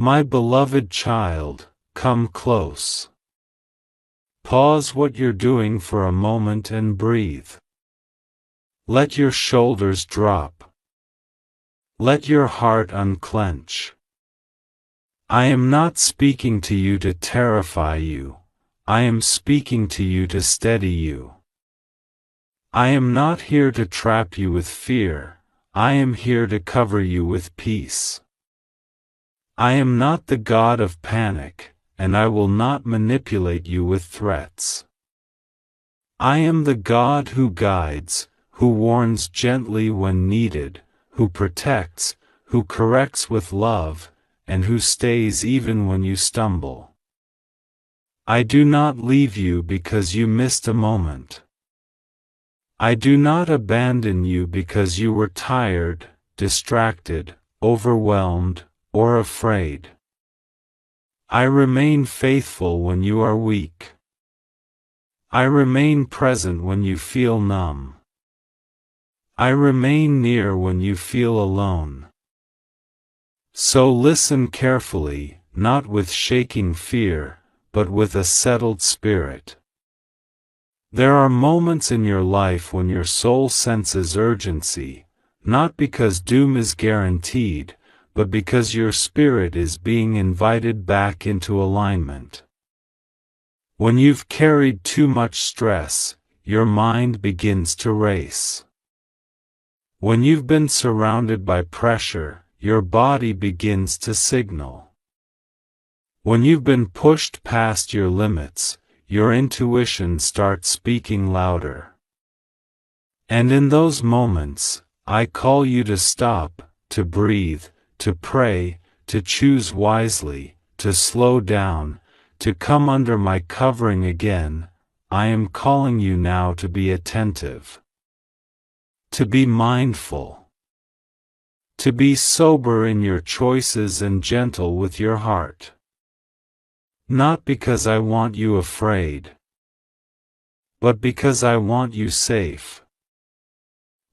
My beloved child, come close. Pause what you're doing for a moment and breathe. Let your shoulders drop. Let your heart unclench. I am not speaking to you to terrify you. I am speaking to you to steady you. I am not here to trap you with fear. I am here to cover you with peace. I am not the God of panic, and I will not manipulate you with threats. I am the God who guides, who warns gently when needed, who protects, who corrects with love, and who stays even when you stumble. I do not leave you because you missed a moment. I do not abandon you because you were tired, distracted, overwhelmed, or afraid. I remain faithful when you are weak. I remain present when you feel numb. I remain near when you feel alone. So listen carefully, not with shaking fear, but with a settled spirit. There are moments in your life when your soul senses urgency, not because doom is guaranteed, but because your spirit is being invited back into alignment. When you've carried too much stress, your mind begins to race. When you've been surrounded by pressure, your body begins to signal. When you've been pushed past your limits, your intuition starts speaking louder. And in those moments, I call you to stop, to breathe, to pray, to choose wisely, to slow down, to come under my covering again. I am calling you now to be attentive, to be mindful, to be sober in your choices and gentle with your heart. Not because I want you afraid, but because I want you safe.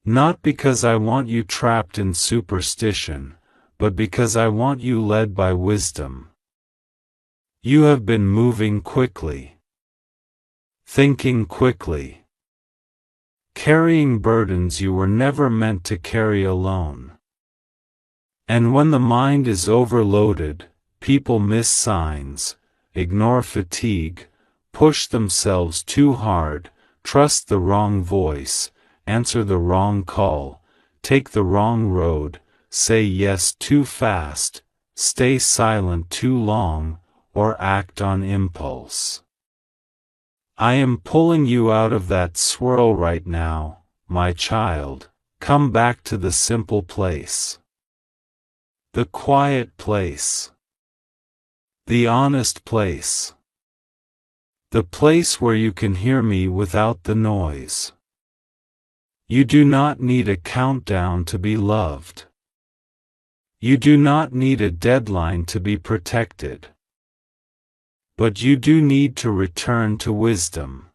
Not because I want you trapped in superstition, but because I want you led by wisdom. You have been moving quickly, thinking quickly, carrying burdens you were never meant to carry alone. And when the mind is overloaded, people miss signs, ignore fatigue, push themselves too hard, trust the wrong voice, answer the wrong call, take the wrong road, say yes too fast, stay silent too long, or act on impulse. I am pulling you out of that swirl right now, my child. Come back to the simple place, the quiet place, the honest place, the place where you can hear me without the noise. You do not need a countdown to be loved. You do not need a deadline to be protected. But you do need to return to wisdom.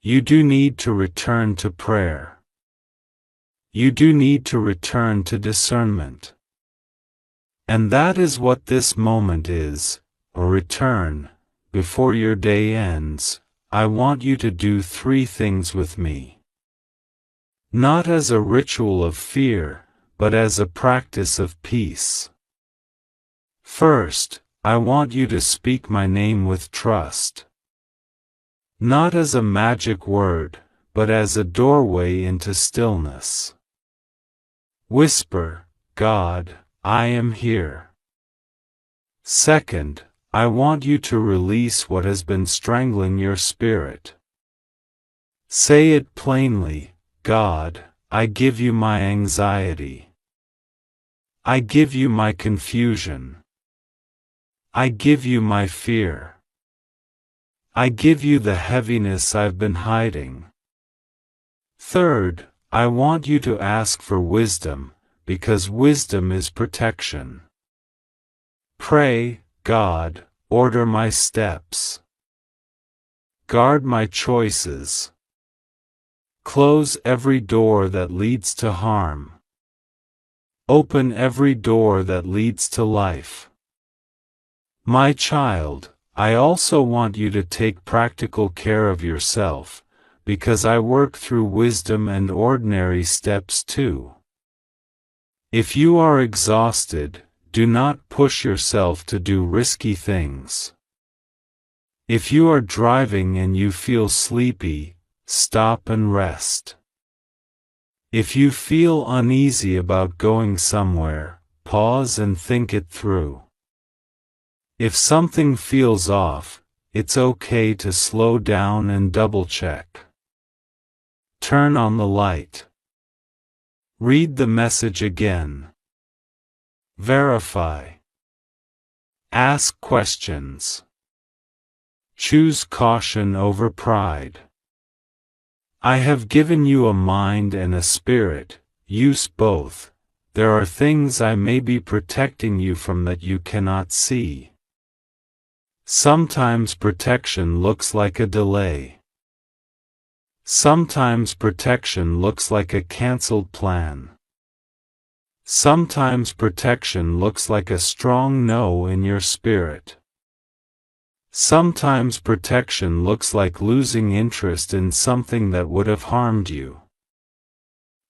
You do need to return to prayer. You do need to return to discernment. And that is what this moment is, a return. Before your day ends, I want you to do 3 things with me. Not as a ritual of fear, but as a practice of peace. First, I want you to speak my name with trust. Not as a magic word, but as a doorway into stillness. Whisper, God, I am here. Second, I want you to release what has been strangling your spirit. Say it plainly, God, I give you my anxiety. I give you my confusion. I give you my fear. I give you the heaviness I've been hiding. Third, I want you to ask for wisdom, because wisdom is protection. Pray, God, order my steps. Guard my choices. Close every door that leads to harm. Open every door that leads to life. My child, I also want you to take practical care of yourself, because I work through wisdom and ordinary steps too. If you are exhausted, do not push yourself to do risky things. If you are driving and you feel sleepy, stop and rest. If you feel uneasy about going somewhere, pause and think it through. If something feels off, it's okay to slow down and double-check. Turn on the light. Read the message again. Verify. Ask questions. Choose caution over pride. I have given you a mind and a spirit, use both. There are things I may be protecting you from that you cannot see. Sometimes protection looks like a delay. Sometimes protection looks like a canceled plan. Sometimes protection looks like a strong no in your spirit. Sometimes protection looks like losing interest in something that would have harmed you.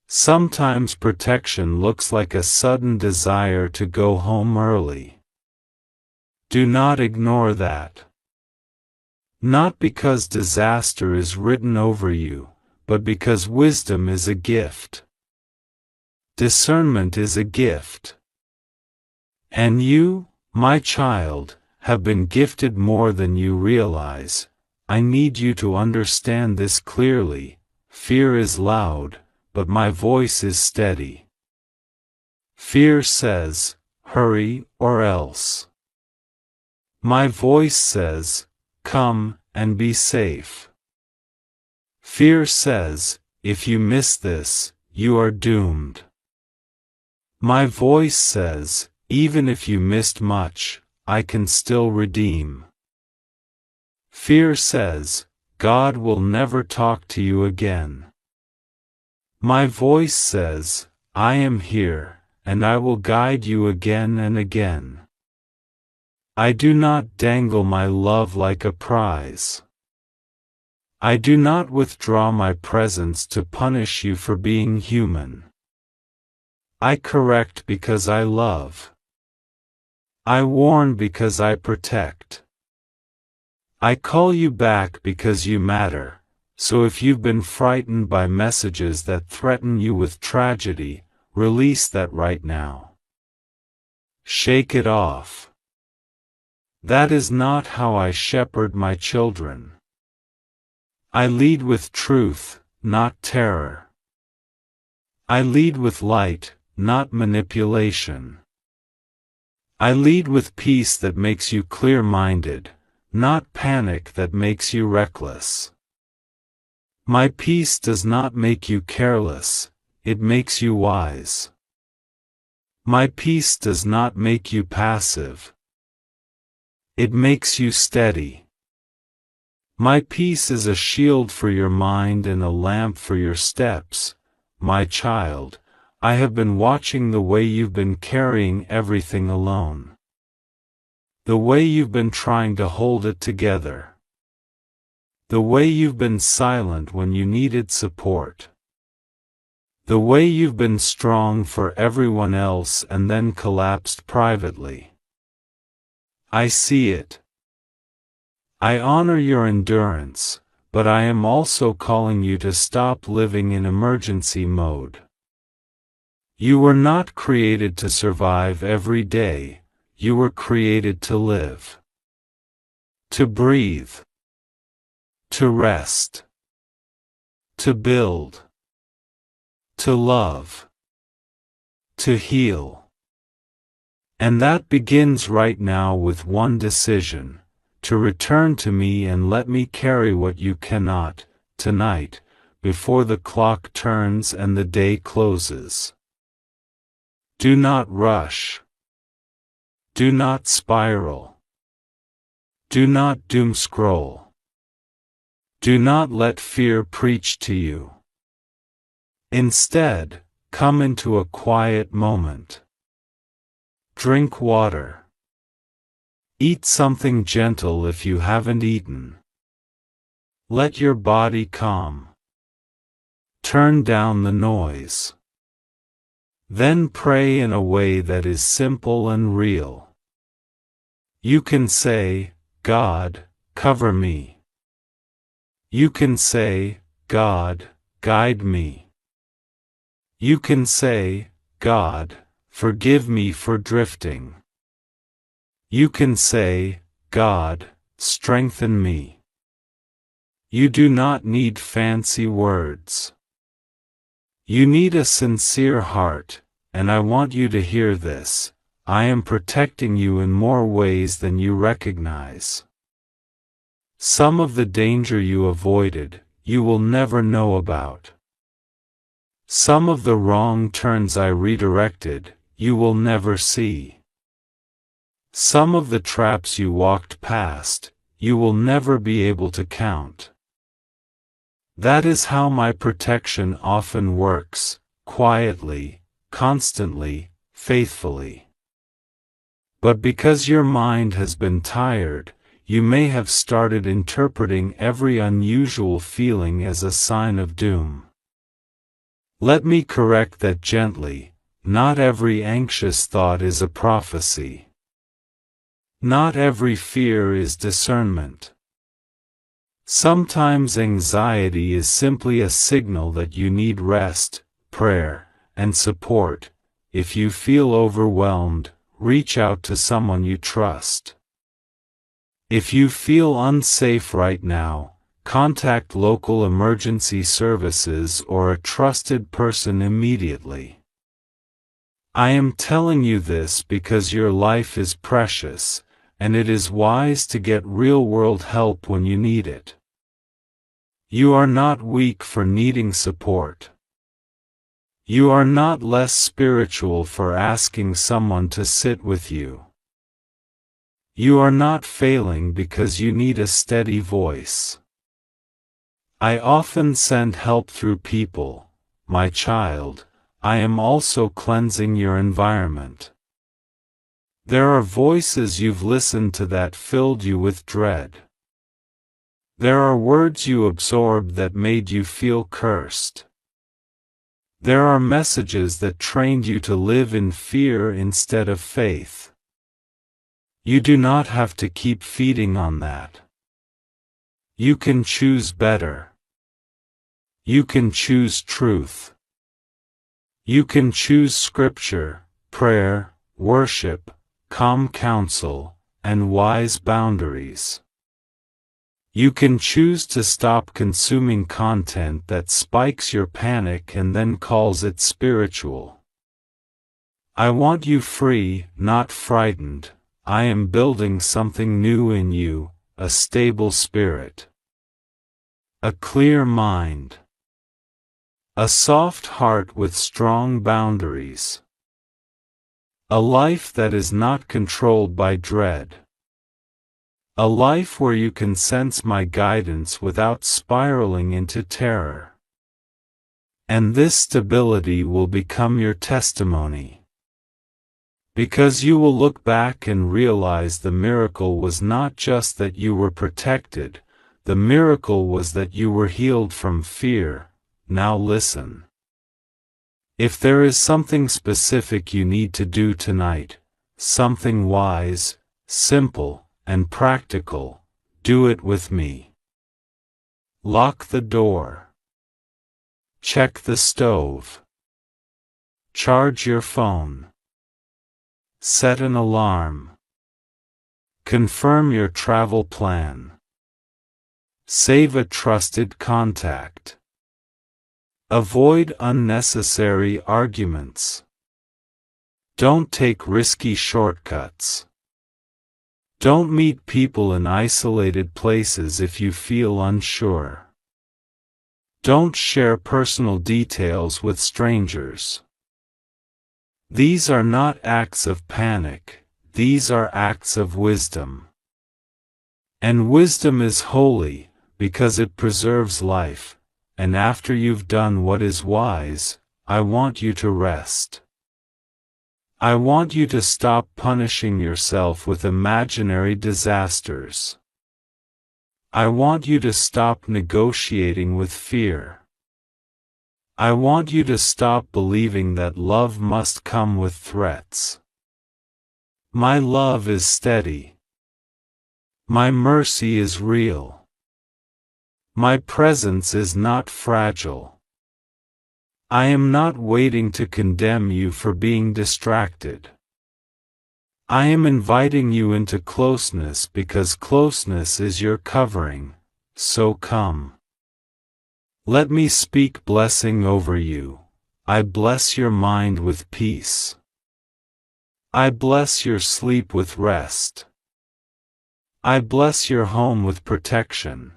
Sometimes protection looks like a sudden desire to go home early. Do not ignore that. Not because disaster is written over you, but because wisdom is a gift. Discernment is a gift. And you, my child, have been gifted more than you realize. I need you to understand this clearly. Fear is loud, but my voice is steady. Fear says, hurry or else. My voice says, come and be safe. Fear says, if you miss this, you are doomed. My voice says, even if you missed much, I can still redeem. Fear says, God will never talk to you again. My voice says, I am here, and I will guide you again and again. I do not dangle my love like a prize. I do not withdraw my presence to punish you for being human. I correct because I love. I warn because I protect. I call you back because you matter, so if you've been frightened by messages that threaten you with tragedy, release that right now. Shake it off. That is not how I shepherd my children. I lead with truth, not terror. I lead with light, not manipulation. I lead with peace that makes you clear-minded, not panic that makes you reckless. My peace does not make you careless, it makes you wise. My peace does not make you passive. It makes you steady. My peace is a shield for your mind and a lamp for your steps. My child, I have been watching the way you've been carrying everything alone. The way you've been trying to hold it together. The way you've been silent when you needed support. The way you've been strong for everyone else and then collapsed privately. I see it. I honor your endurance, but I am also calling you to stop living in emergency mode. You were not created to survive every day, you were created to live. To breathe. To rest. To build. To love. To heal. And that begins right now with one decision, to return to me and let me carry what you cannot, tonight, before the clock turns and the day closes. Do not rush. Do not spiral. Do not doom scroll. Do not let fear preach to you. Instead, come into a quiet moment. Drink water. Eat something gentle if you haven't eaten. Let your body calm. Turn down the noise. Then pray in a way that is simple and real. You can say, God, cover me. You can say, God, guide me. You can say, God, forgive me for drifting. You can say, God, strengthen me. You do not need fancy words. You need a sincere heart, and I want you to hear this. I am protecting you in more ways than you recognize. Some of the danger you avoided, you will never know about. Some of the wrong turns I redirected, you will never see. Some of the traps you walked past, you will never be able to count. That is how my protection often works, quietly, constantly, faithfully. But because your mind has been tired, you may have started interpreting every unusual feeling as a sign of doom. Let me correct that gently. Not every anxious thought is a prophecy. Not every fear is discernment. Sometimes anxiety is simply a signal that you need rest, prayer, and support. If you feel overwhelmed, reach out to someone you trust. If you feel unsafe right now, contact local emergency services or a trusted person immediately. I am telling you this because your life is precious, and it is wise to get real-world help when you need it. You are not weak for needing support. You are not less spiritual for asking someone to sit with you. You are not failing because you need a steady voice. I often send help through people, my child. I am also cleansing your environment. There are voices you've listened to that filled you with dread. There are words you absorbed that made you feel cursed. There are messages that trained you to live in fear instead of faith. You do not have to keep feeding on that. You can choose better. You can choose truth. You can choose scripture, prayer, worship, calm counsel, and wise boundaries. You can choose to stop consuming content that spikes your panic and then calls it spiritual. I want you free, not frightened. I am building something new in you, a stable spirit. A clear mind. A soft heart with strong boundaries. A life that is not controlled by dread. A life where you can sense my guidance without spiraling into terror. And this stability will become your testimony. Because you will look back and realize the miracle was not just that you were protected, the miracle was that you were healed from fear. Now listen. If there is something specific you need to do tonight, something wise, simple, and practical, do it with me. Lock the door. Check the stove. Charge your phone. Set an alarm. Confirm your travel plan. Save a trusted contact. Avoid unnecessary arguments. Don't take risky shortcuts. Don't meet people in isolated places if you feel unsure. Don't share personal details with strangers. These are not acts of panic, these are acts of wisdom. And wisdom is holy, because it preserves life, and after you've done what is wise, I want you to rest. I want you to stop punishing yourself with imaginary disasters. I want you to stop negotiating with fear. I want you to stop believing that love must come with threats. My love is steady. My mercy is real. My presence is not fragile. I am not waiting to condemn you for being distracted. I am inviting you into closeness because closeness is your covering, so come. Let me speak blessing over you. I bless your mind with peace. I bless your sleep with rest. I bless your home with protection.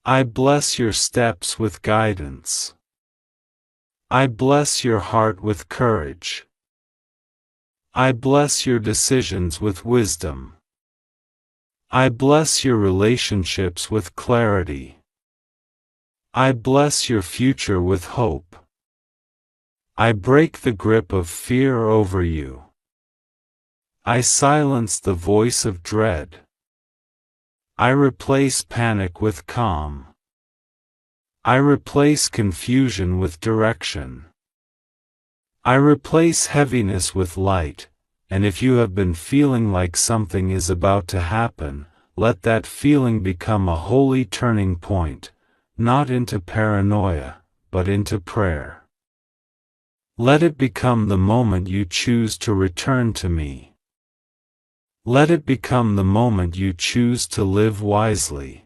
I bless your steps with guidance. I bless your heart with courage. I bless your decisions with wisdom. I bless your relationships with clarity. I bless your future with hope. I break the grip of fear over you. I silence the voice of dread. I replace panic with calm. I replace confusion with direction. I replace heaviness with light, and if you have been feeling like something is about to happen, let that feeling become a holy turning point, not into paranoia, but into prayer. Let it become the moment you choose to return to me. Let it become the moment you choose to live wisely.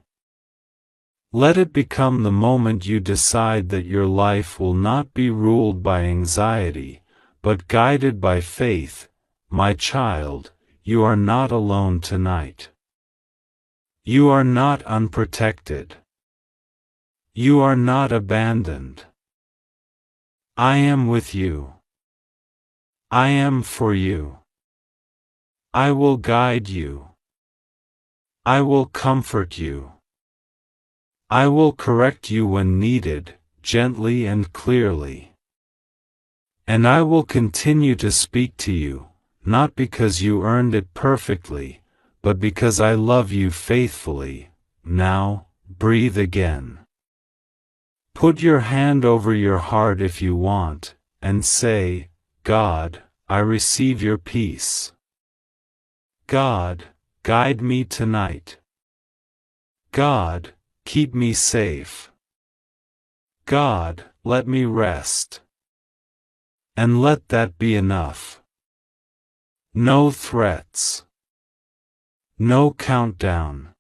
Let it become the moment you decide that your life will not be ruled by anxiety, but guided by faith. My child, you are not alone tonight. You are not unprotected. You are not abandoned. I am with you. I am for you. I will guide you. I will comfort you. I will correct you when needed, gently and clearly. And I will continue to speak to you, not because you earned it perfectly, but because I love you faithfully. Now, breathe again. Put your hand over your heart if you want, and say, God, I receive your peace. God, guide me tonight. God, keep me safe. God, let me rest. And let that be enough. No threats. No countdown.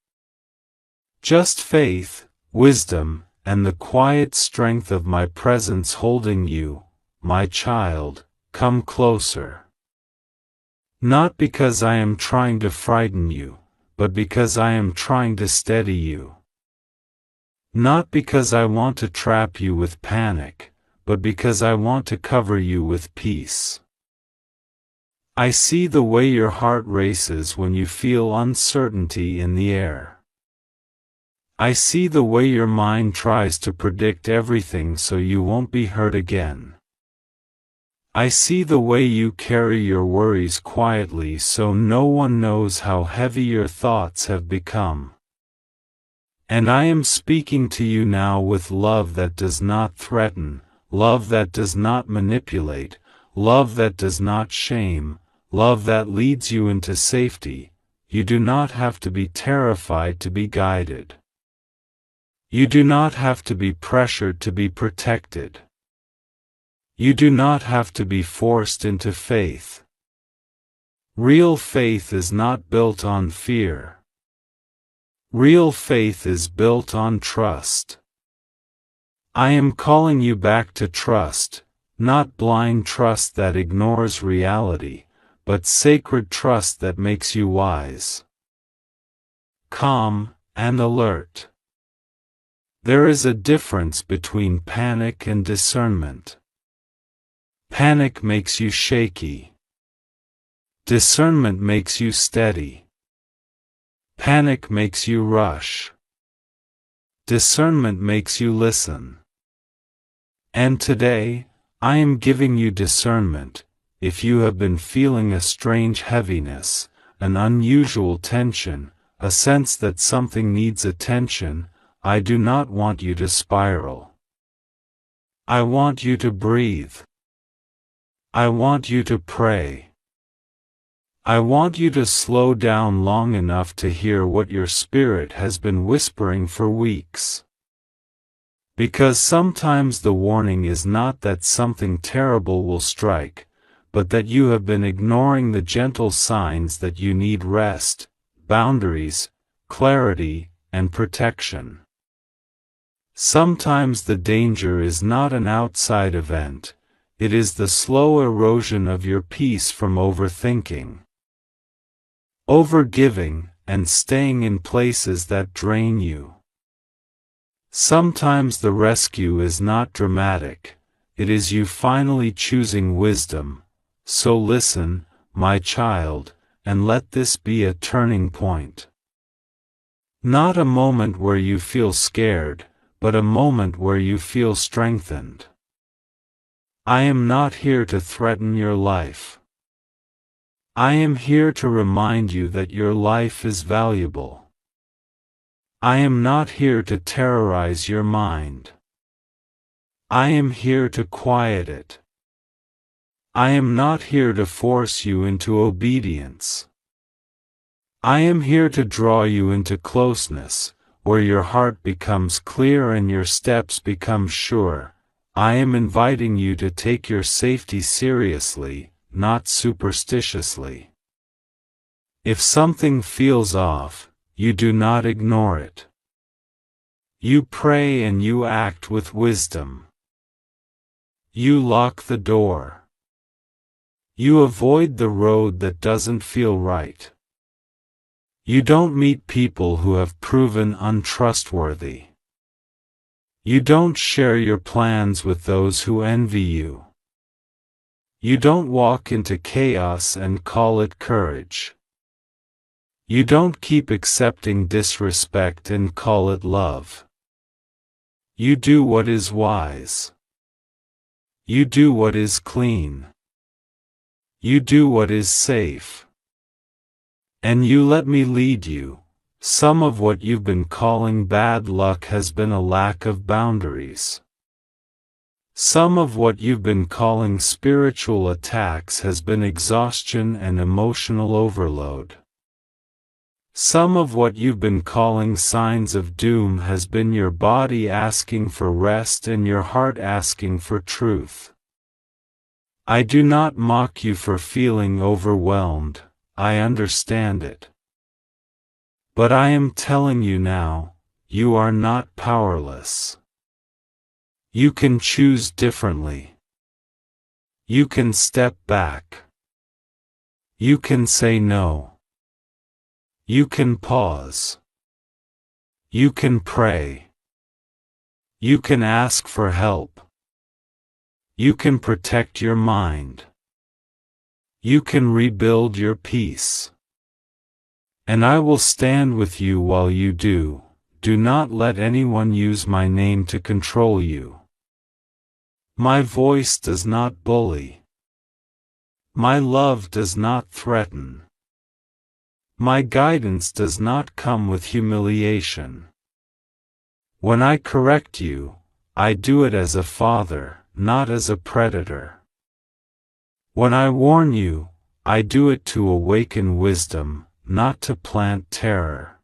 Just faith, wisdom, and the quiet strength of my presence holding you, my child. Come closer. Not because I am trying to frighten you, but because I am trying to steady you. Not because I want to trap you with panic, but because I want to cover you with peace. I see the way your heart races when you feel uncertainty in the air. I see the way your mind tries to predict everything so you won't be hurt again. I see the way you carry your worries quietly so no one knows how heavy your thoughts have become. And I am speaking to you now with love that does not threaten, love that does not manipulate, love that does not shame, love that leads you into safety. You do not have to be terrified to be guided. You do not have to be pressured to be protected. You do not have to be forced into faith. Real faith is not built on fear. Real faith is built on trust. I am calling you back to trust, not blind trust that ignores reality, but sacred trust that makes you wise, calm, and alert. There is a difference between panic and discernment. Panic makes you shaky. Discernment makes you steady. Panic makes you rush. Discernment makes you listen. And today, I am giving you discernment, if you have been feeling a strange heaviness, an unusual tension, a sense that something needs attention, I do not want you to spiral. I want you to breathe. I want you to pray. I want you to slow down long enough to hear what your spirit has been whispering for weeks. Because sometimes the warning is not that something terrible will strike, but that you have been ignoring the gentle signs that you need rest, boundaries, clarity, and protection. Sometimes the danger is not an outside event, it is the slow erosion of your peace from overthinking, overgiving, and staying in places that drain you. Sometimes the rescue is not dramatic, it is you finally choosing wisdom. So listen, my child, and let this be a turning point. Not a moment where you feel scared, but a moment where you feel strengthened. I am not here to threaten your life. I am here to remind you that your life is valuable. I am not here to terrorize your mind. I am here to quiet it. I am not here to force you into obedience. I am here to draw you into closeness, where your heart becomes clear and your steps become sure. I am inviting you to take your safety seriously, not superstitiously. If something feels off, you do not ignore it. You pray and you act with wisdom. You lock the door. You avoid the road that doesn't feel right. You don't meet people who have proven untrustworthy. You don't share your plans with those who envy you. You don't walk into chaos and call it courage. You don't keep accepting disrespect and call it love. You do what is wise. You do what is clean. You do what is safe. And you let me lead you. Some of what you've been calling bad luck has been a lack of boundaries. Some of what you've been calling spiritual attacks has been exhaustion and emotional overload. Some of what you've been calling signs of doom has been your body asking for rest and your heart asking for truth. I do not mock you for feeling overwhelmed, I understand it. But I am telling you now, you are not powerless. You can choose differently. You can step back. You can say no. You can pause. You can pray. You can ask for help. You can protect your mind. You can rebuild your peace. And I will stand with you while you do. Do not let anyone use my name to control you. My voice does not bully. My love does not threaten. My guidance does not come with humiliation. When I correct you, I do it as a father, not as a predator. When I warn you, I do it to awaken wisdom, not to plant terror.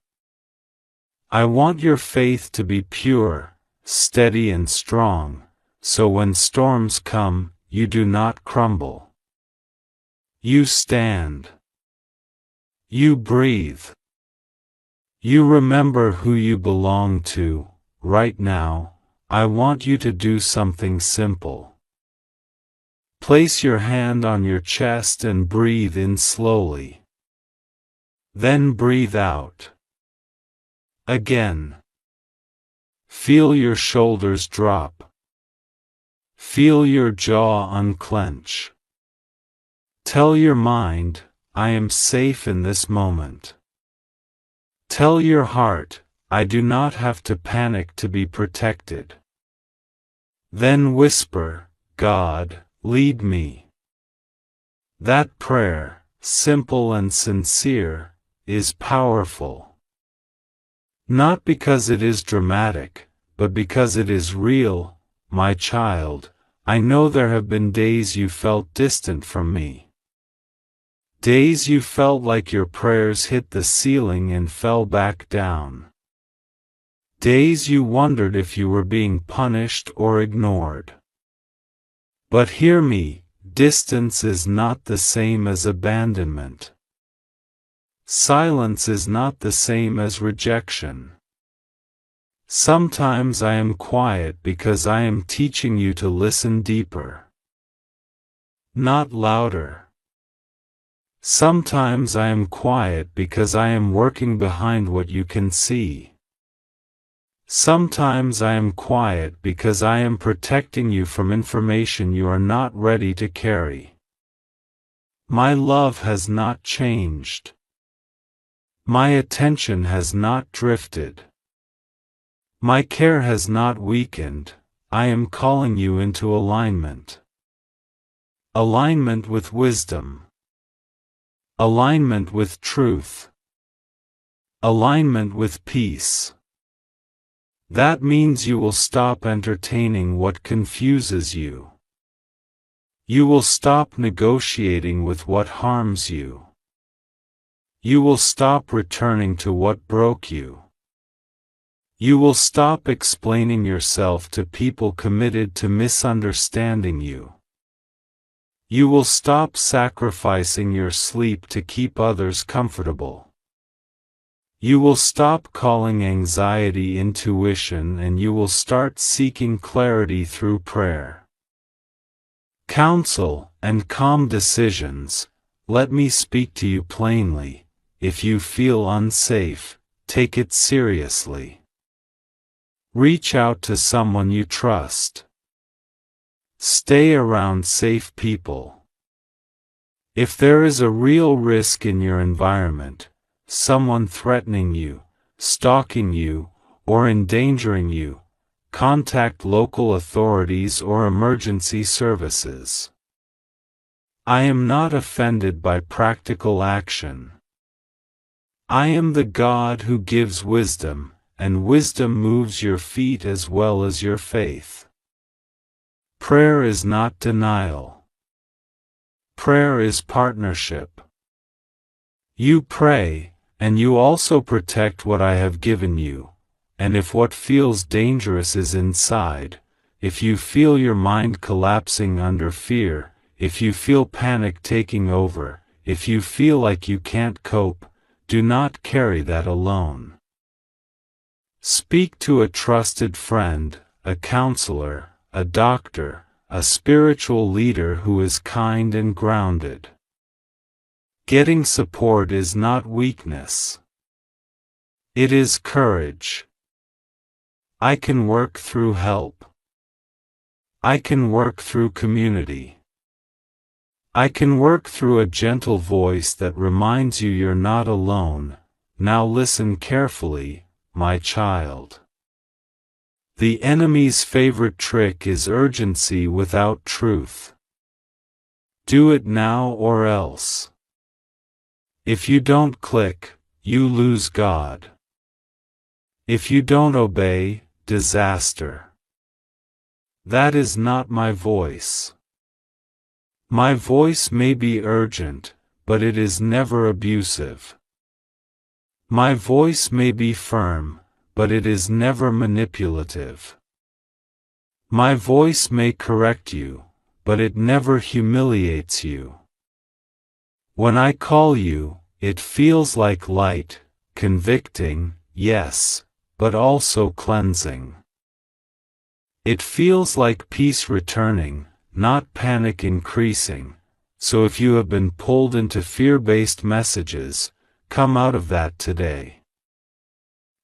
I want your faith to be pure, steady and strong, so when storms come, you do not crumble. You stand. You breathe. You remember who you belong to. Right now, I want you to do something simple. Place your hand on your chest and breathe in slowly. Then breathe out. Again. Feel your shoulders drop. Feel your jaw unclench. Tell your mind, I am safe in this moment. Tell your heart, I do not have to panic to be protected. Then whisper, God, lead me. That prayer, simple and sincere, is powerful. Not because it is dramatic, but because it is real. My child, I know there have been days you felt distant from me. Days you felt like your prayers hit the ceiling and fell back down. Days you wondered if you were being punished or ignored. But hear me, distance is not the same as abandonment. Silence is not the same as rejection. Sometimes I am quiet because I am teaching you to listen deeper, not louder. Sometimes I am quiet because I am working behind what you can see. Sometimes I am quiet because I am protecting you from information you are not ready to carry. My love has not changed. My attention has not drifted. My care has not weakened. I am calling you into alignment. Alignment with wisdom. Alignment with truth. Alignment with peace. That means you will stop entertaining what confuses you. You will stop negotiating with what harms you. You will stop returning to what broke you. You will stop explaining yourself to people committed to misunderstanding you. You will stop sacrificing your sleep to keep others comfortable. You will stop calling anxiety intuition, and you will start seeking clarity through prayer, counsel, and calm decisions. Let me speak to you plainly. If you feel unsafe, take it seriously. Reach out to someone you trust. Stay around safe people. If there is a real risk in your environment, someone threatening you, stalking you, or endangering you, contact local authorities or emergency services. I am not offended by practical action. I am the God who gives wisdom, and wisdom moves your feet as well as your faith. Prayer is not denial. Prayer is partnership. You pray, and you also protect what I have given you, and if what feels dangerous is inside, if you feel your mind collapsing under fear, if you feel panic taking over, if you feel like you can't cope, do not carry that alone. Speak to a trusted friend, a counselor, a doctor, a spiritual leader who is kind and grounded. Getting support is not weakness. It is courage. I can work through help. I can work through community. I can work through a gentle voice that reminds you you're not alone. Now listen carefully, my child. The enemy's favorite trick is urgency without truth. Do it now or else. If you don't click, you lose God. If you don't obey, disaster. That is not my voice. My voice may be urgent, but it is never abusive. My voice may be firm, but it is never manipulative. My voice may correct you, but it never humiliates you. When I call you, it feels like light, convicting, yes, but also cleansing. It feels like peace returning, not panic increasing. So if you have been pulled into fear-based messages, come out of that today.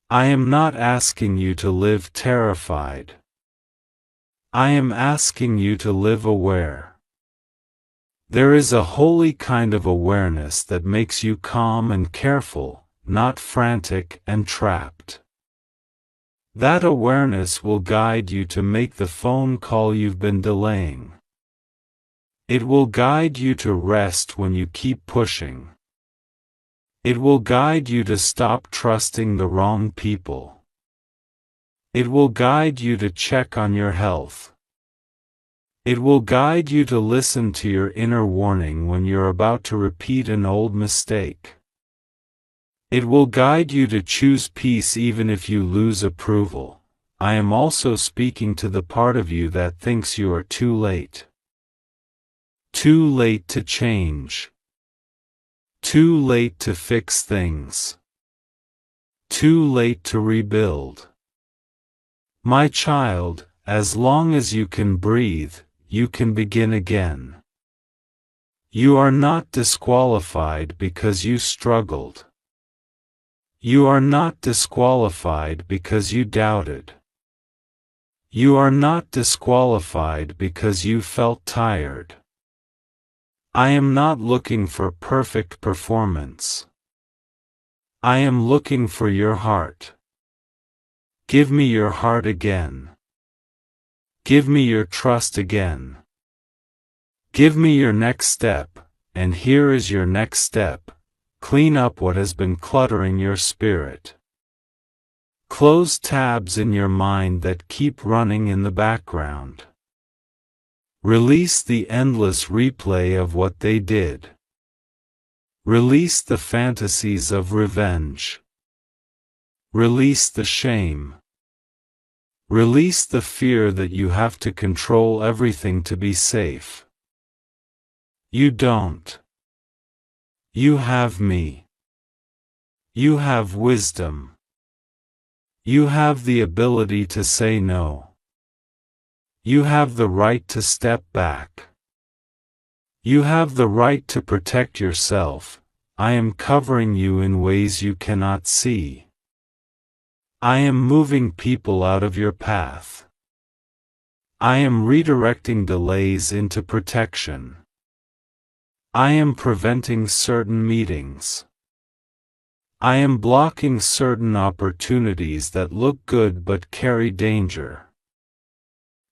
I am not asking you to live terrified. I am asking you to live aware. There is a holy kind of awareness that makes you calm and careful, not frantic and trapped. That awareness will guide you to make the phone call you've been delaying. It will guide you to rest when you keep pushing. It will guide you to stop trusting the wrong people. It will guide you to check on your health. It will guide you to listen to your inner warning when you're about to repeat an old mistake. It will guide you to choose peace even if you lose approval. I am also speaking to the part of you that thinks you are too late. Too late to change. Too late to fix things. Too late to rebuild. My child, as long as you can breathe, you can begin again. You are not disqualified because you struggled. You are not disqualified because you doubted. You are not disqualified because you felt tired. I am not looking for perfect performance. I am looking for your heart. Give me your heart again. Give me your trust again. Give me your next step, and here is your next step. Clean up what has been cluttering your spirit. Close tabs in your mind that keep running in the background. Release the endless replay of what they did. Release the fantasies of revenge. Release the shame. Release the fear that you have to control everything to be safe. You don't. You have me. You have wisdom. You have the ability to say no. You have the right to step back. You have the right to protect yourself. I am covering you in ways you cannot see. I am moving people out of your path. I am redirecting delays into protection. I am preventing certain meetings. I am blocking certain opportunities that look good but carry danger.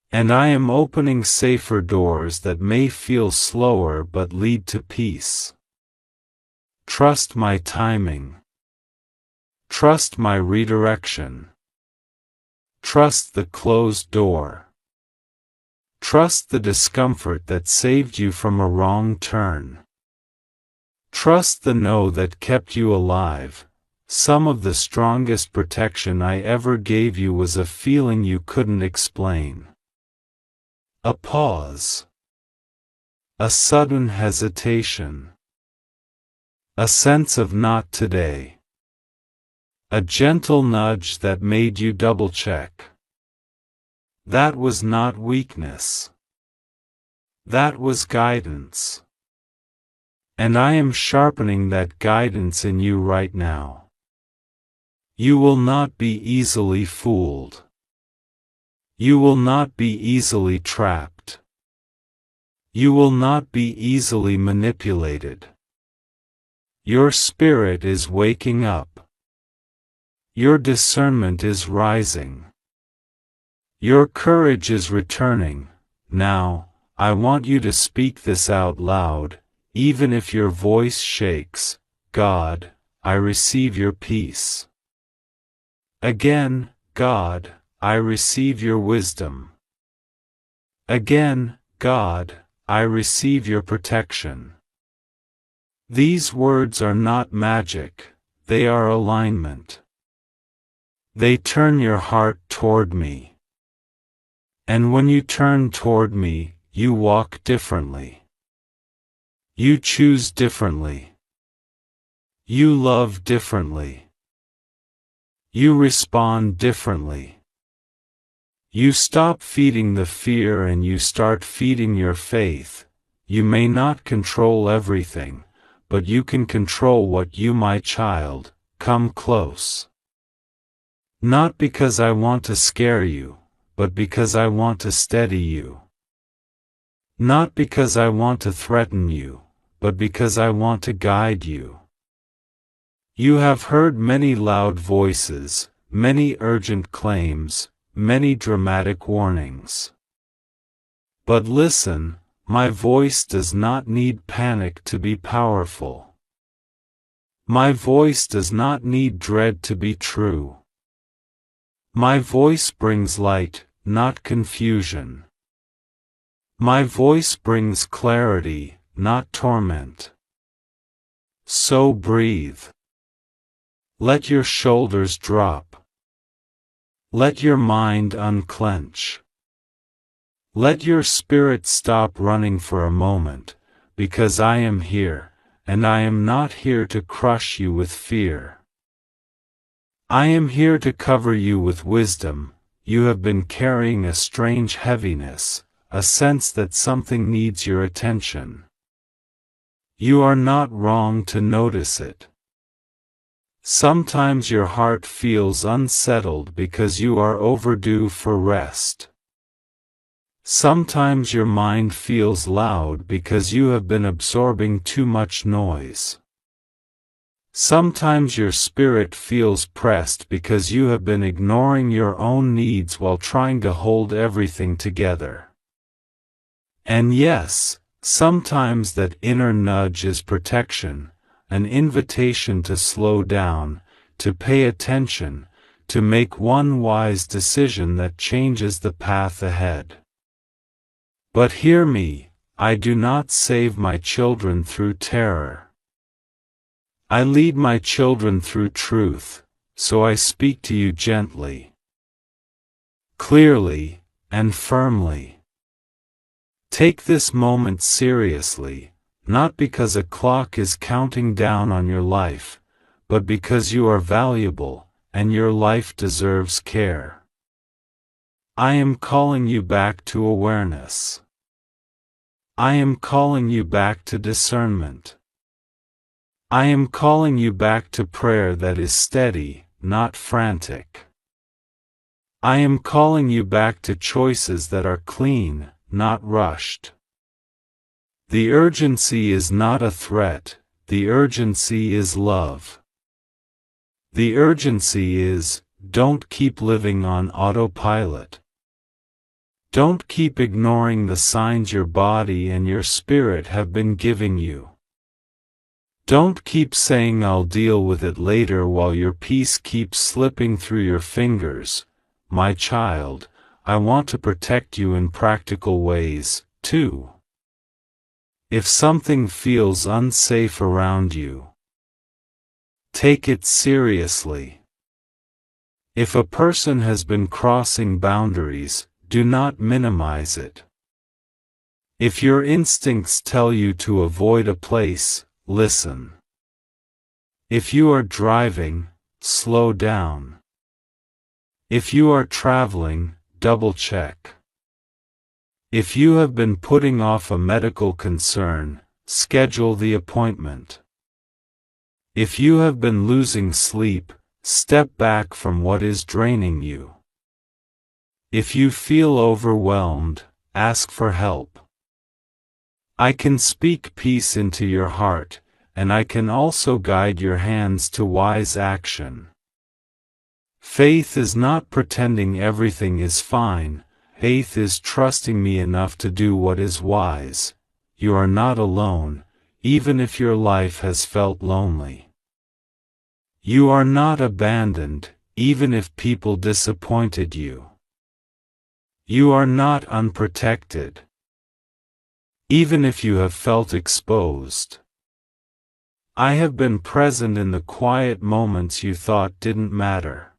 And I am opening safer doors that may feel slower but lead to peace. Trust my timing. Trust my redirection. Trust the closed door. Trust the discomfort that saved you from a wrong turn. Trust the no that kept you alive. Some of the strongest protection I ever gave you was a feeling you couldn't explain. A pause. A sudden hesitation. A sense of not today. A gentle nudge that made you double-check. That was not weakness. That was guidance. And I am sharpening that guidance in you right now. You will not be easily fooled. You will not be easily trapped. You will not be easily manipulated. Your spirit is waking up. Your discernment is rising. Your courage is returning. Now, I want you to speak this out loud, even if your voice shakes. God, I receive your peace. Again, God, I receive your wisdom. Again, God, I receive your protection. These words are not magic, they are alignment. They turn your heart toward me. And when you turn toward me, you walk differently. You choose differently. You love differently. You respond differently. You stop feeding the fear and you start feeding your faith. You may not control everything, but you can control what you, my child, come close. Not because I want to scare you, but because I want to steady you. Not because I want to threaten you, but because I want to guide you. You have heard many loud voices, many urgent claims, many dramatic warnings. But listen, My voice does not need panic to be powerful. My voice does not need dread to be true. My voice brings light, not confusion. My voice brings clarity, not torment. So breathe. Let your shoulders drop. Let your mind unclench. Let your spirit stop running for a moment, because I am here, and I am not here to crush you with fear. I am here to cover you with wisdom. You have been carrying a strange heaviness, a sense that something needs your attention. You are not wrong to notice it. Sometimes your heart feels unsettled because you are overdue for rest. Sometimes your mind feels loud because you have been absorbing too much noise. Sometimes your spirit feels pressed because you have been ignoring your own needs while trying to hold everything together. And yes, sometimes that inner nudge is protection, an invitation to slow down, to pay attention, to make one wise decision that changes the path ahead. But hear me, I do not save my children through terror. I lead my children through truth, so I speak to you gently, clearly, and firmly. Take this moment seriously, not because a clock is counting down on your life, but because you are valuable, and your life deserves care. I am calling you back to awareness. I am calling you back to discernment. I am calling you back to prayer that is steady, not frantic. I am calling you back to choices that are clean, not rushed. The urgency is not a threat, the urgency is love. The urgency is, don't keep living on autopilot. Don't keep ignoring the signs your body and your spirit have been giving you. Don't keep saying I'll deal with it later while your peace keeps slipping through your fingers. My child, I want to protect you in practical ways, too. If something feels unsafe around you, take it seriously. If a person has been crossing boundaries, do not minimize it. If your instincts tell you to avoid a place, listen. If you are driving, slow down. If you are traveling, double-check. If you have been putting off a medical concern, schedule the appointment. If you have been losing sleep, step back from what is draining you. If you feel overwhelmed, ask for help. I can speak peace into your heart, and I can also guide your hands to wise action. Faith is not pretending everything is fine. Faith is trusting me enough to do what is wise. You are not alone, even if your life has felt lonely. You are not abandoned, even if people disappointed you. You are not unprotected, even if you have felt exposed. I have been present in the quiet moments you thought didn't matter.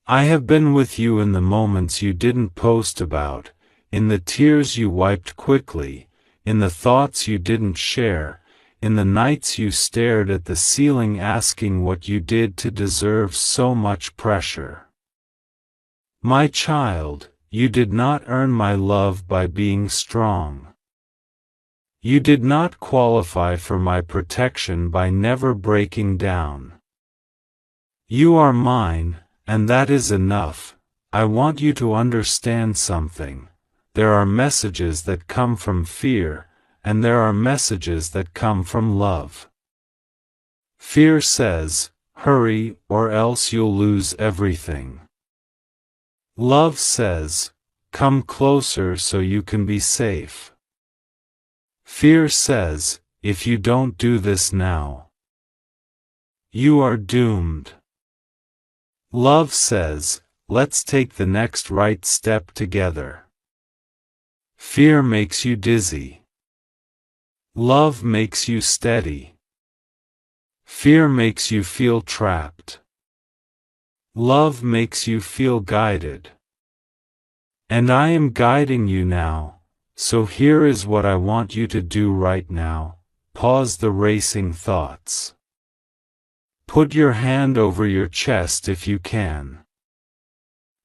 I have been with you in the moments you didn't post about, in the tears you wiped quickly, in the thoughts you didn't share, in the nights you stared at the ceiling asking what you did to deserve so much pressure. My child, you did not earn my love by being strong. You did not qualify for my protection by never breaking down. You are mine. And that is enough. I want you to understand something. There are messages that come from fear, and there are messages that come from love. Fear says, hurry or else you'll lose everything. Love says, come closer so you can be safe. Fear says, if you don't do this now, you are doomed. Love says, let's take the next right step together. Fear makes you dizzy. Love makes you steady. Fear makes you feel trapped. Love makes you feel guided. And I am guiding you now, so here is what I want you to do right now. Pause the racing thoughts. Put your hand over your chest if you can.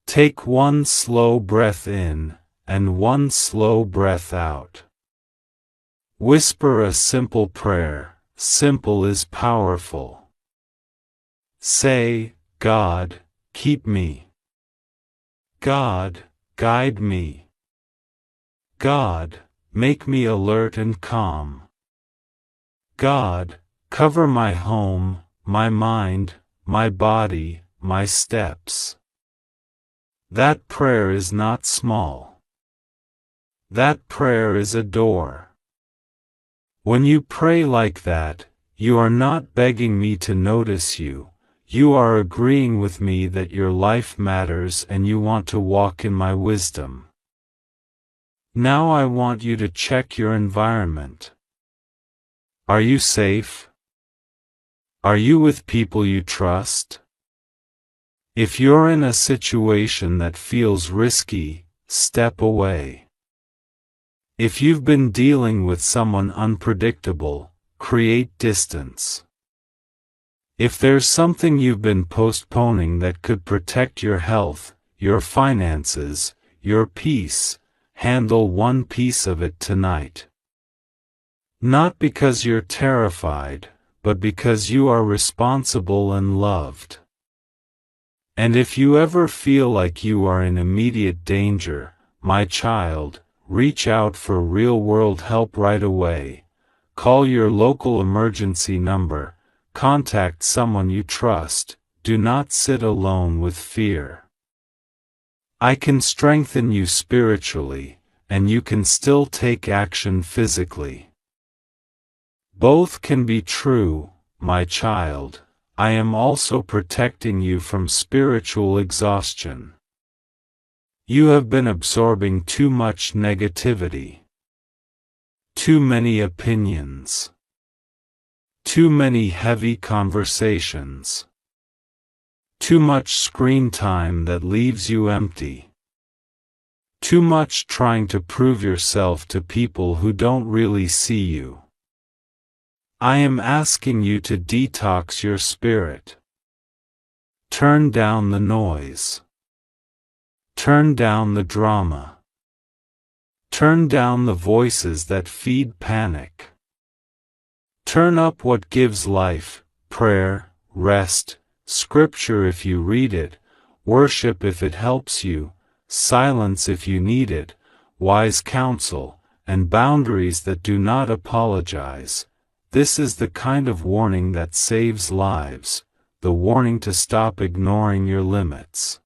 Take one slow breath in, and one slow breath out. Whisper a simple prayer. Simple is powerful. Say, God, keep me. God, guide me. God, make me alert and calm. God, cover my home, my mind, my body, my steps. That prayer is not small. That prayer is a door. When you pray like that, you are not begging me to notice you. You are agreeing with me that your life matters and you want to walk in my wisdom. Now I want you to check your environment. Are you safe? Are you with people you trust? If you're in a situation that feels risky, step away. If you've been dealing with someone unpredictable, create distance. If there's something you've been postponing that could protect your health, your finances, your peace, handle one piece of it tonight. Not because you're terrified, but because you are responsible and loved. And if you ever feel like you are in immediate danger, my child, reach out for real-world help right away. Call your local emergency number. Contact someone you trust. Do not sit alone with fear. I can strengthen you spiritually, and you can still take action physically. Both can be true, my child. I am also protecting you from spiritual exhaustion. You have been absorbing too much negativity. Too many opinions. Too many heavy conversations. Too much screen time that leaves you empty. Too much trying to prove yourself to people who don't really see you. I am asking you to detox your spirit. Turn down the noise. Turn down the drama. Turn down the voices that feed panic. Turn up what gives life: prayer, rest, scripture if you read it, worship if it helps you, silence if you need it, wise counsel, and boundaries that do not apologize. This is the kind of warning that saves lives, the warning to stop ignoring your limits.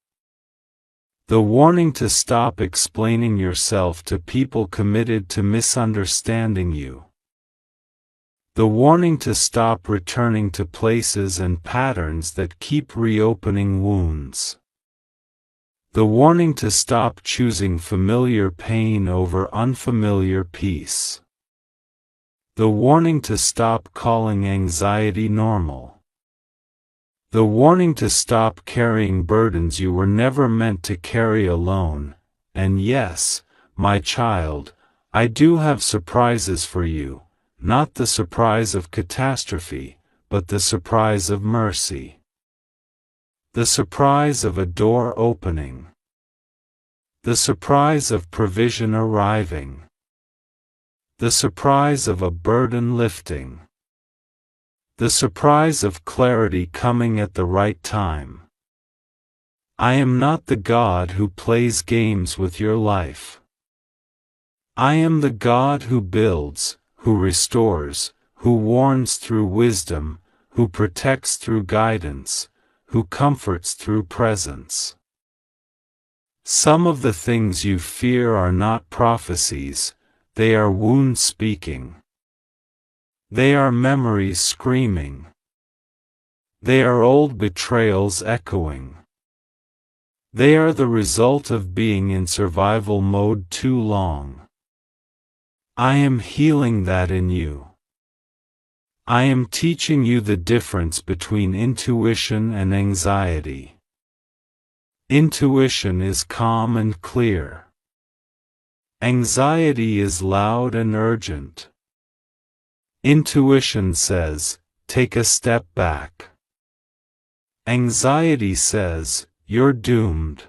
The warning to stop explaining yourself to people committed to misunderstanding you. The warning to stop returning to places and patterns that keep reopening wounds. The warning to stop choosing familiar pain over unfamiliar peace. The warning to stop calling anxiety normal. The warning to stop carrying burdens you were never meant to carry alone. And yes, my child, I do have surprises for you. Not the surprise of catastrophe, but the surprise of mercy. The surprise of a door opening. The surprise of provision arriving. The surprise of a burden lifting. The surprise of clarity coming at the right time. I am not the God who plays games with your life. I am the God who builds, who restores, who warns through wisdom, who protects through guidance, who comforts through presence. Some of the things you fear are not prophecies, they are wounds speaking. They are memories screaming. They are old betrayals echoing. They are the result of being in survival mode too long. I am healing that in you. I am teaching you the difference between intuition and anxiety. Intuition is calm and clear. Anxiety is loud and urgent. Intuition says, take a step back. Anxiety says, you're doomed.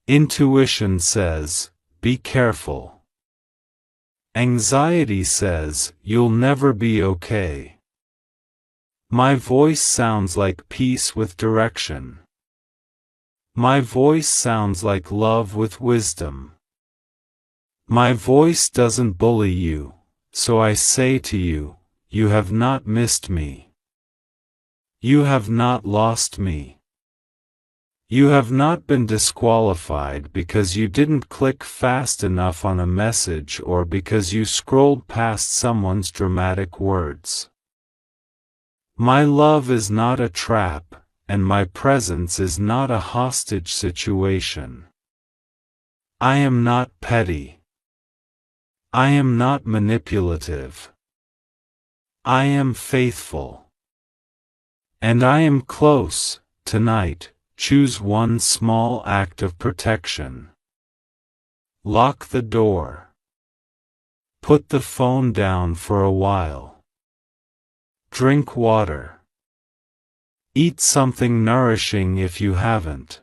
Intuition says, be careful. Anxiety says, you'll never be okay. My voice sounds like peace with direction. My voice sounds like love with wisdom. My voice doesn't bully you, so I say to you, you have not missed me. You have not lost me. You have not been disqualified because you didn't click fast enough on a message or because you scrolled past someone's dramatic words. My love is not a trap, and my presence is not a hostage situation. I am not petty. I am not manipulative. I am faithful. And I am close. Tonight, choose one small act of protection. Lock the door. Put the phone down for a while. Drink water. Eat something nourishing if you haven't.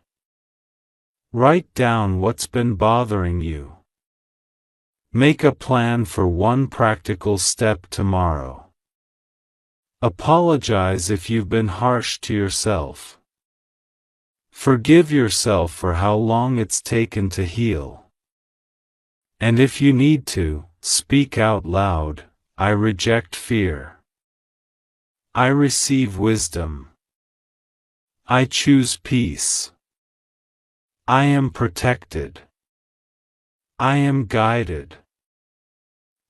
Write down what's been bothering you. Make a plan for one practical step tomorrow. Apologize if you've been harsh to yourself. Forgive yourself for how long it's taken to heal. And if you need to, speak out loud, I reject fear. I receive wisdom. I choose peace. I am protected. I am guided.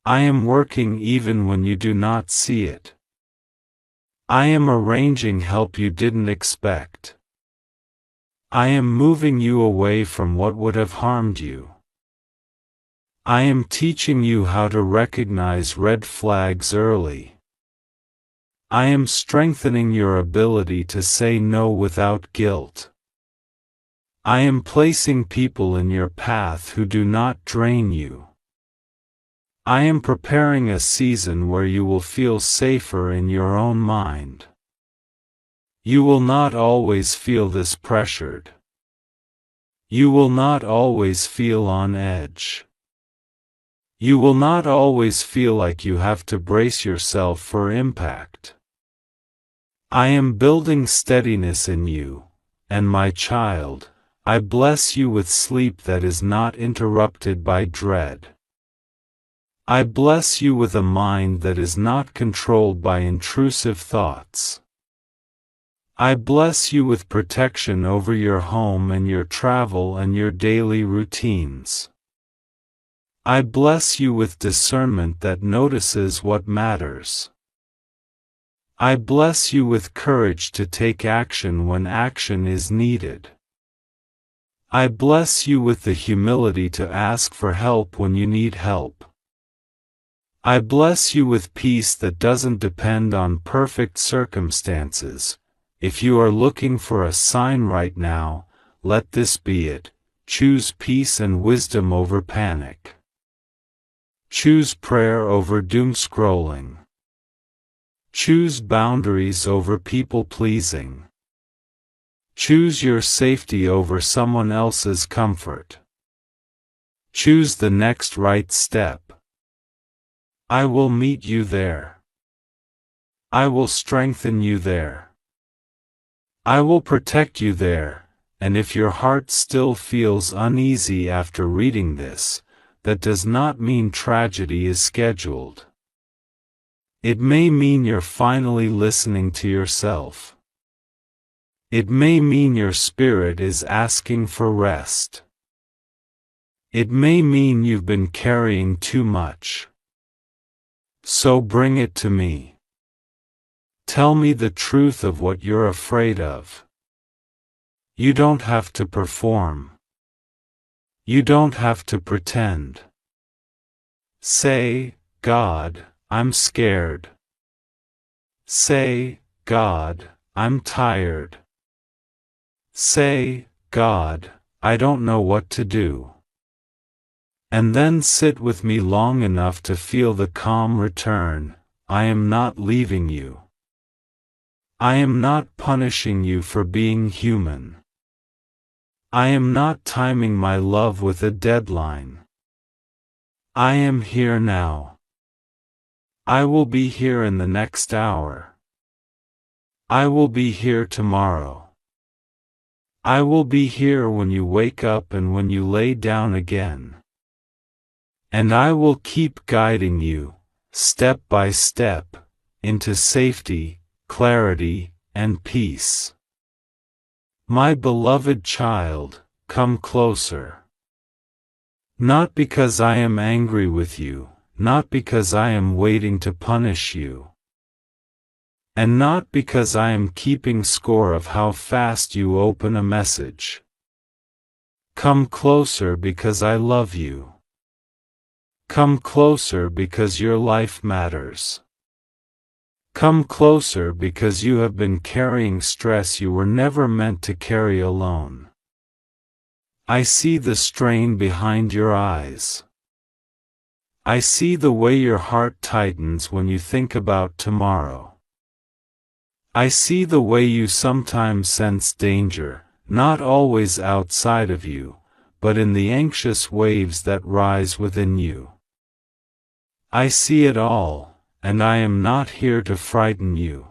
I am working even when you do not see it. I am arranging help you didn't expect. I am moving you away from what would have harmed you. I am teaching you how to recognize red flags early. I am strengthening your ability to say no without guilt. I am placing people in your path who do not drain you. I am preparing a season where you will feel safer in your own mind. You will not always feel this pressured. You will not always feel on edge. You will not always feel like you have to brace yourself for impact. I am building steadiness in you, and my child, I bless you with sleep that is not interrupted by dread. I bless you with a mind that is not controlled by intrusive thoughts. I bless you with protection over your home and your travel and your daily routines. I bless you with discernment that notices what matters. I bless you with courage to take action when action is needed. I bless you with the humility to ask for help when you need help. I bless you with peace that doesn't depend on perfect circumstances. If you are looking for a sign right now, let this be it. Choose peace and wisdom over panic. Choose prayer over doom scrolling. Choose boundaries over people-pleasing. Choose your safety over someone else's comfort. Choose the next right step. I will meet you there. I will strengthen you there. I will protect you there, and if your heart still feels uneasy after reading this, that does not mean tragedy is scheduled. It may mean you're finally listening to yourself. It may mean your spirit is asking for rest. It may mean you've been carrying too much. So bring it to me. Tell me the truth of what you're afraid of. You don't have to perform. You don't have to pretend. Say, God, I'm scared. Say, God, I'm tired. Say, God, I don't know what to do. And then sit with me long enough to feel the calm return. I am not leaving you. I am not punishing you for being human. I am not timing my love with a deadline. I am here now. I will be here in the next hour. I will be here tomorrow. I will be here when you wake up and when you lay down again. And I will keep guiding you, step by step, into safety, clarity, and peace. My beloved child, come closer. Not because I am angry with you, not because I am waiting to punish you. And not because I am keeping score of how fast you open a message. Come closer because I love you. Come closer because your life matters. Come closer because you have been carrying stress you were never meant to carry alone. I see the strain behind your eyes. I see the way your heart tightens when you think about tomorrow. I see the way you sometimes sense danger, not always outside of you, but in the anxious waves that rise within you. I see it all, and I am not here to frighten you.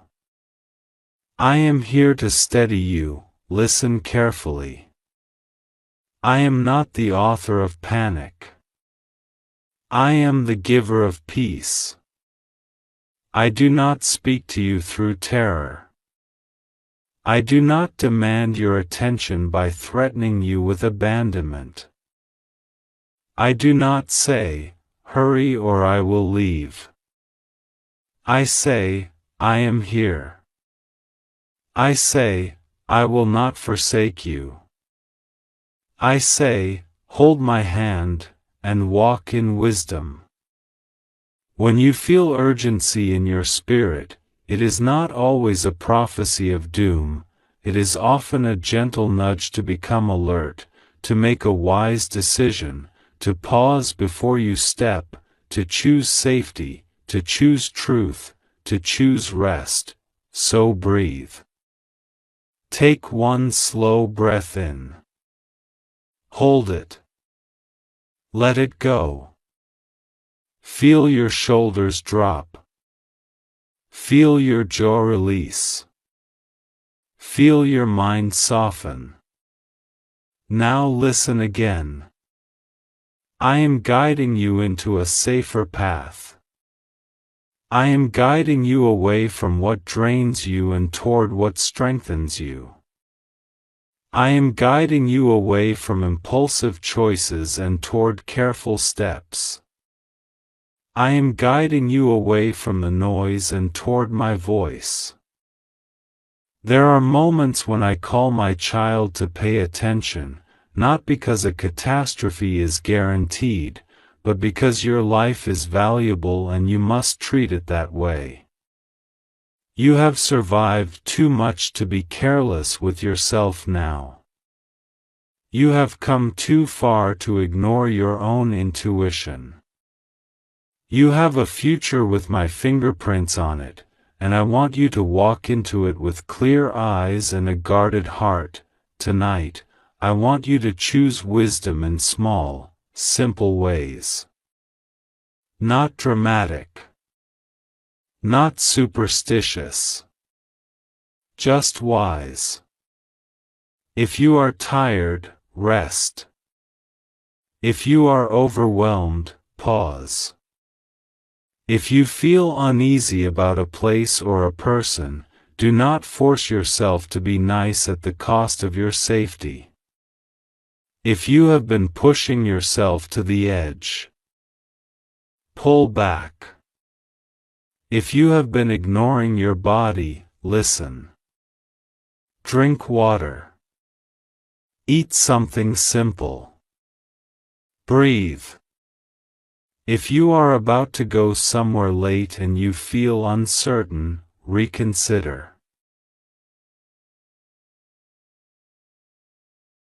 I am here to steady you. Listen carefully. I am not the author of panic. I am the giver of peace. I do not speak to you through terror. I do not demand your attention by threatening you with abandonment. I do not say, hurry or I will leave. I say, I am here. I say, I will not forsake you. I say, hold my hand, and walk in wisdom. When you feel urgency in your spirit, it is not always a prophecy of doom, it is often a gentle nudge to become alert, to make a wise decision, to pause before you step, to choose safety, to choose truth, to choose rest. So breathe. Take one slow breath in. Hold it. Let it go. Feel your shoulders drop. Feel your jaw release. Feel your mind soften. Now listen again. I am guiding you into a safer path. I am guiding you away from what drains you and toward what strengthens you. I am guiding you away from impulsive choices and toward careful steps. I am guiding you away from the noise and toward my voice. There are moments when I call my child to pay attention, not because a catastrophe is guaranteed, but because your life is valuable and you must treat it that way. You have survived too much to be careless with yourself now. You have come too far to ignore your own intuition. You have a future with my fingerprints on it, and I want you to walk into it with clear eyes and a guarded heart. Tonight, I want you to choose wisdom in small, simple ways. Not dramatic. Not superstitious. Just wise. If you are tired, rest. If you are overwhelmed, pause. If you feel uneasy about a place or a person, do not force yourself to be nice at the cost of your safety. If you have been pushing yourself to the edge, pull back. If you have been ignoring your body, listen. Drink water. Eat something simple. Breathe. If you are about to go somewhere late and you feel uncertain, reconsider.